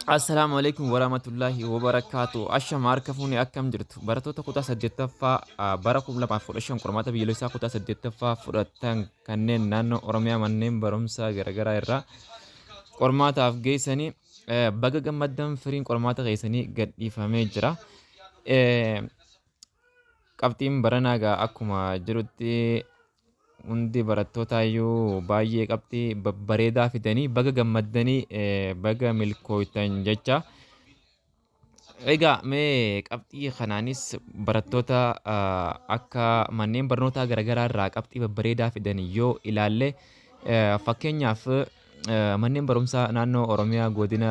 السلام عليكم ورحمة الله وبركاته. أشم عاركفوني أكم جرت براتو كوتا سجدتفا براكم لما فرشان قرماتا بيلوسا كوتا سجدتفا فرتان كنن نانو أورميا منين برمسا غرغرا إرا قرماتا أفجيسني بقى جمدن فرين قرماتا غيسني قد يفهمي جرا qabxiin baranaagaa akkuma jirutti hundi barattootayyuu baay'ee qabxii babbareedaa fidanii baga gammaddanii baga milkooytan jecha. Egaa mee qabxii kanaanis barattoota akka manneen barnootaa garaagaraa irraa qabxii babbareedaa fidan yoo ilaalle fakkeenyaaf manneen barumsaa naannoo Oromiyaa godina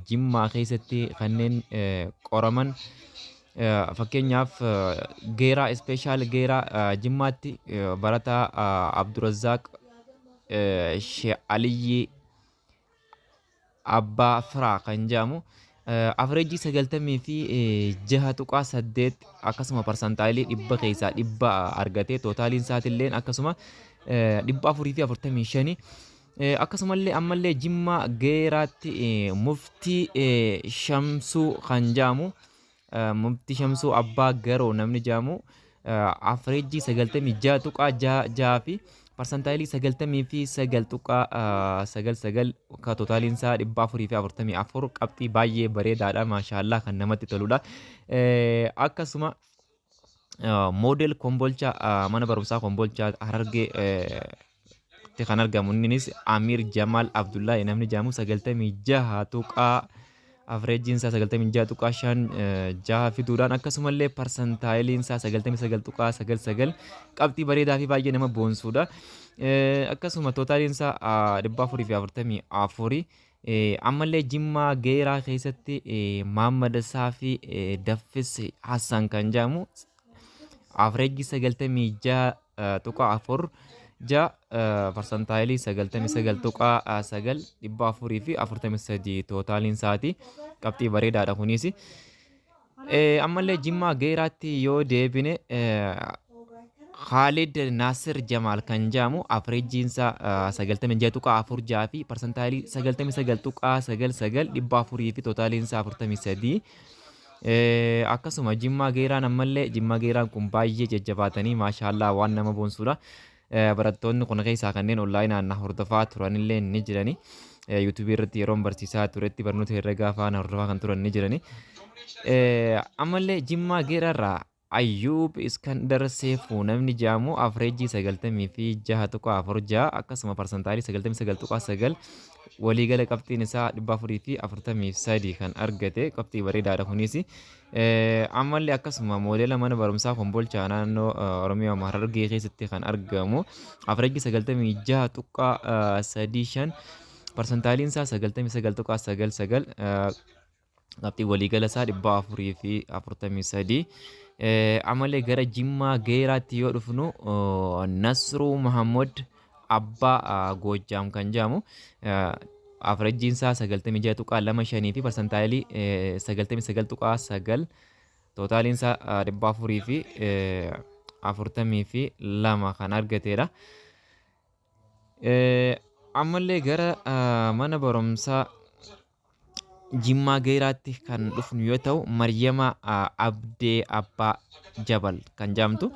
Jimmaa keessatti kanneen qoraman fakkeenyaaf geeraa ispeeshaal geeraa Jimmaatti barataa Abdurazaaq Shee Aliyyi Abbaa Firaa kan jedhamu averejii 96.8 akkasuma parsantaalii dhibba keessaa dhibba argatee tootaaliin isaatiillee akkasuma 445 akkasumallee ammallee Jimmaa geeraatti muftii Shamsuu kan jedhamu muftii Shamsuu Abbaa Garoo namni jedhamu averejii 96.6 fi parsantaalii 99.9 ka tootaaliin isaa 444 qabxii baay'ee bareedaadha maashaallah kan namatti toludha. Akkasuma moodel kombolchaa mana barumsaa kombolchaa Harargee kan argamu innis Amir Jamal Abdullahi namni jedhamu 96 averejjiin isaa 96.5 fiduudhaan akkasumallee parsantaayiliin isaa 99.99 qabxii bareedaa fi baay'ee nama boonsuudha. Akkasuma tootaaliin isaa 444 ammallee Jimmaa geeraa keessatti Maammad Saafii Daffis Hassan kan jedhamu averejjii 96.4 parsantaalii 99.9 443 tootaaliin isaati qabxii bareedaadha kunis. Ammallee Jimmaa geeraatti yoo deebine Khalid Nasir Jamal kan jedhamu averejjiin isaa 96.46 fi parsantaalii 99.99 400 fi tootaaliin isaa 43. Akkasuma Jimmaa geeraan ammallee Jimmaa geeraan kun baay'ee jajjabaatanii maashaallah waan nama boonsuudha. Barattoonni kun keessaa kanneen onlaayinaan hordofaa turanillee ni jirani. Yuutuubii irratti yeroon barsiisaa turetti barnoota herregaa afaan hordofaa kan turan ni jirani. Ammallee Jimmaa geerarraa Ayyuub Iskandar Seefuu namni jedhamu averejii 96.46 akkasuma parsantaalii 99.9 waliigala qabxiin isaa 443 kan argate qabxii bareedaadha kunis. Ammallee akkasuma moodela mana barumsaa kombolchaa naannoo Oromiyaa Harargee keessatti kan argamu averejii 96.35 parsantaaliin isaa 99.99 qabxii waliigala isaa 443. Ammallee gara Jimmaa geeraatti yoo dhufnu Nasruu Mahammad Abbaa Goojjaam kan jedhamu averejjiin isaa 96.25 fi parsantaalii 99.9 tootaaliin isaa 442 kan argateedha. Ammallee gara mana barumsaa Jimmaa geeraatti kan dhufnu yoo ta'u Maryama Abdee Abbaa Jabal kan jedhamtu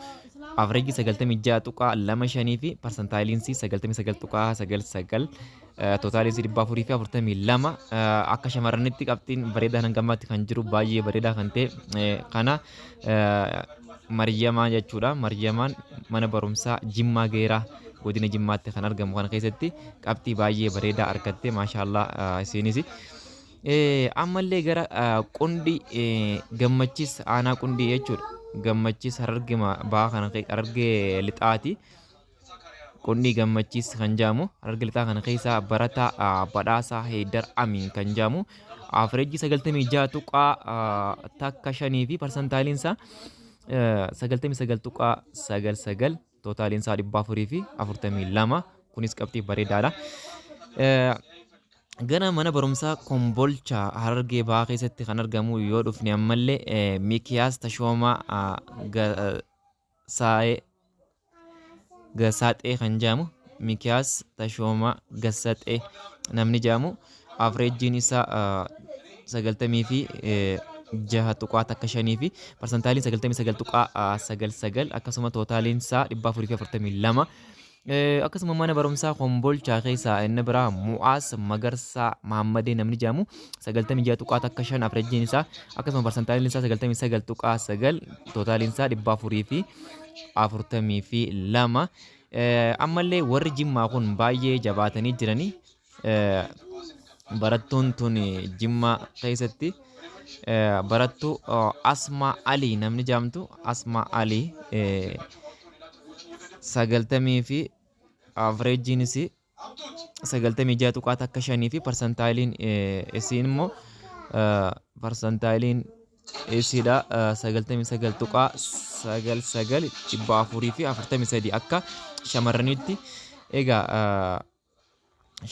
averejii 96.25 fi parsantaaliin 99.99 tootaaliin 442 akka shamarranitti qabxiin bareedaa hangammaatti kan jiru baay'ee bareedaa kan ta'e kana Maryamaa jechuudha. Maryamaan mana barumsaa Jimmaa geeraa godina Jimmaatti kan argamu kana keessatti qabxii baay'ee bareedaa argatte maashaallah isinis. Ammallee gara Qundii Gammachiis aanaa Qundii jechuudha. Gammachiis Harargee ba'aa kana Harargee lixaati. Qundii Gammachiis kan jedhamu Harargee lixaa kana keessaa barataa Badhaasaa Heedar Amiin kan jedhamu averejii 96.5 fi parsantaaliin isaa 99.99 tootaaliin isaa 442 kunis qabxii bareedaadha. Gara mana barumsaa Kombolchaa Harargee ba'aa keessatti kan argamu yoo dhufne ammallee Mikiyaas Tashoomaa Gasaaxee kan jedhamu Mikiyaas Tashoomaa Gasaaxee namni jedhamu average isa sagaltamii fi jaha tuqaa takka shanii fi parsantaaliin 99 tuqaa 99 akkasuma tootaaliin isaa 442 akkasuma mana barumsaa Kombolchaa keessaa inni biraa Mu'aas Magarsaa Mahammadee namni jedhamu 96 tuqaa takka 5 average isaa akkasuma parsantaaliin isaa 99 tuqaa 9 tootaaliin isaa 442 ammallee warri Jimmaa kun baay'ee jabaatanii jiranii barattuun tun Jimmaa keessatti barattuu Asmaa Alii namni jedhamtu Asmaa Alii sagaltamii fi averageen isii 96 tuqaa takka 5 fi parsantaaliin isiin immoo parsantaaliin isiidha 99 tuqaa 99 443 akka shamarranitti egaa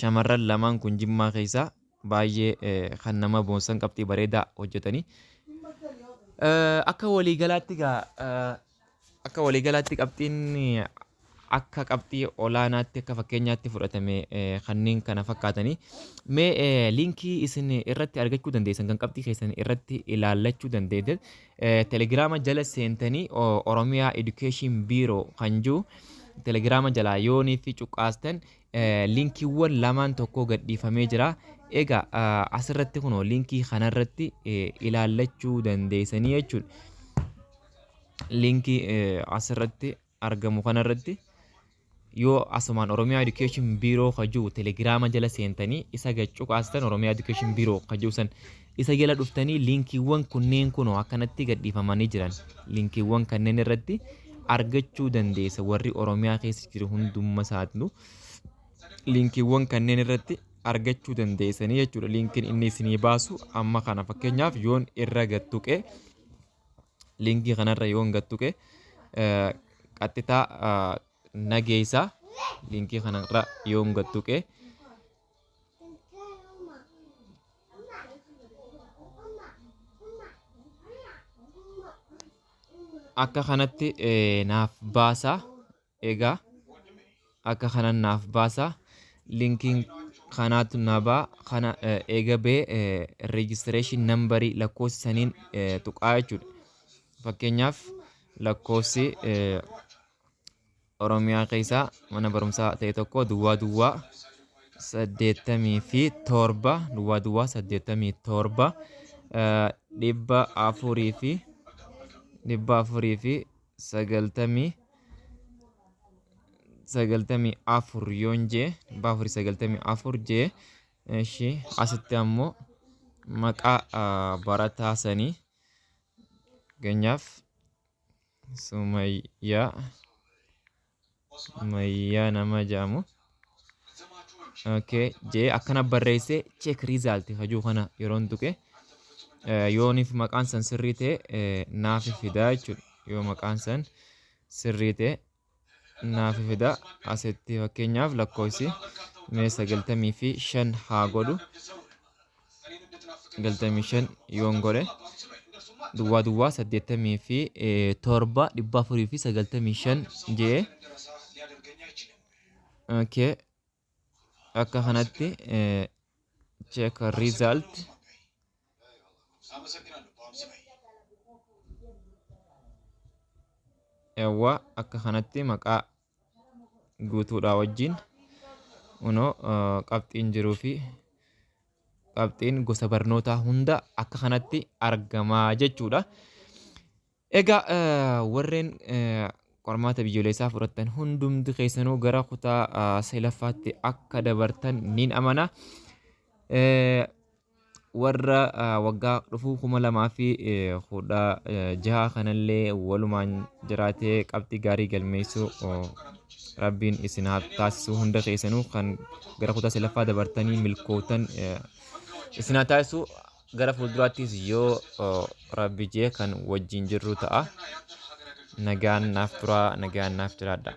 shamarran lamaan kun Jimmaa keessaa baay'ee kan nama boonsan qabxii bareedaa hojjetanii akka waliigalaatti qabxiin akka qabxii olaanaatti akka fakkeenyaatti fudhatame kanneen kana fakkaatanii mee liinkii isin irratti argachuu dandeessan kan qabxii keessan irratti ilaallachuu dandeessan telegiraama jala seentanii Oromiyaa Education Bureau kan jiru telegiraama jalaa yoonii fi cuqqaastan liinkiiwwan lamaan tokko gadhiifamee jira. Egaa asirratti kunoo liinkii kanarratti ilaallachuu dandeessanii jechuudha. Liinkii asirratti argamu kanarratti yoo asumaan Oromiyaa Education Bureau kajuu telegiraama jala seentanii isa cuqqaastan Oromiyaa Education Bureau kajuu san isa jala dhuftanii liinkiiwwan kunneen kunoo akkanatti gadhiifamanii jiran liinkiiwwan kanneen irratti argachuu dandeessa warri Oromiyaa keessa jiru hundumma isaatu liinkiiwwan kanneen irratti argachuu dandeessanii jechuudha. Liinkiin inni isinii baasu amma kana fakkeenyaaf yoon irra gattuqe liinkii kanarra yoon gattuqe qaxxitaa nageessaa liinkii kanarra yoon gattuqe akka kanatti naaf baasaa. Egaa akka kanan naaf baasaa liinkiin kanaatu nabaa kana eegabee registration numberii lakkoofsisaniin tuqaa jechuudha. Fakkeenyaaf lakkoofsi Oromiyaa keessaa mana barumsaa ta'e tokko duwwaa 87 duwwaa 87 400 fi 94 yoon jee 494 jee eshi asitti ammoo maqaa barataa sanii fakkeenyaaf Sumayyaa nama jedhamu jee akkana barreessee check result hajuu kana yeroon tuqe yooniif maqaan san sirrii ta'e naaf fidaa jechuudha. Yoo maqaan san sirrii ta'e naaf fida asitti fakkeenyaaf lakkoofsi 95 haa godhu 95 yoon godhe duwwaa 87 495 jee akka kanatti check result yawwa akka kanatti maqaa guutuudhaa wajjin unoo qabxiin jiruu fi qabxiin gosa barnootaa hunda akka kanatti argamaa jechuudha. Egaa warreen qormaata biyyoolessaa fudhattan hundumti keessanuu gara kutaa salaffaatti akka dabartan niin amana. Warra waggaa dhufuu 2016 kanallee walumaan jiraatee qabxii gaarii galmeessuu rabbiin isin haa taasisu hunda keessanuu kan gara kutaa salaffaa dabartanii milkootan isin haa taasisu gara fuulduraattis yoo rabbi jee kan wajjin jirru ta'a. Nagaan naaf turaa, nagaan naaf jiraadha.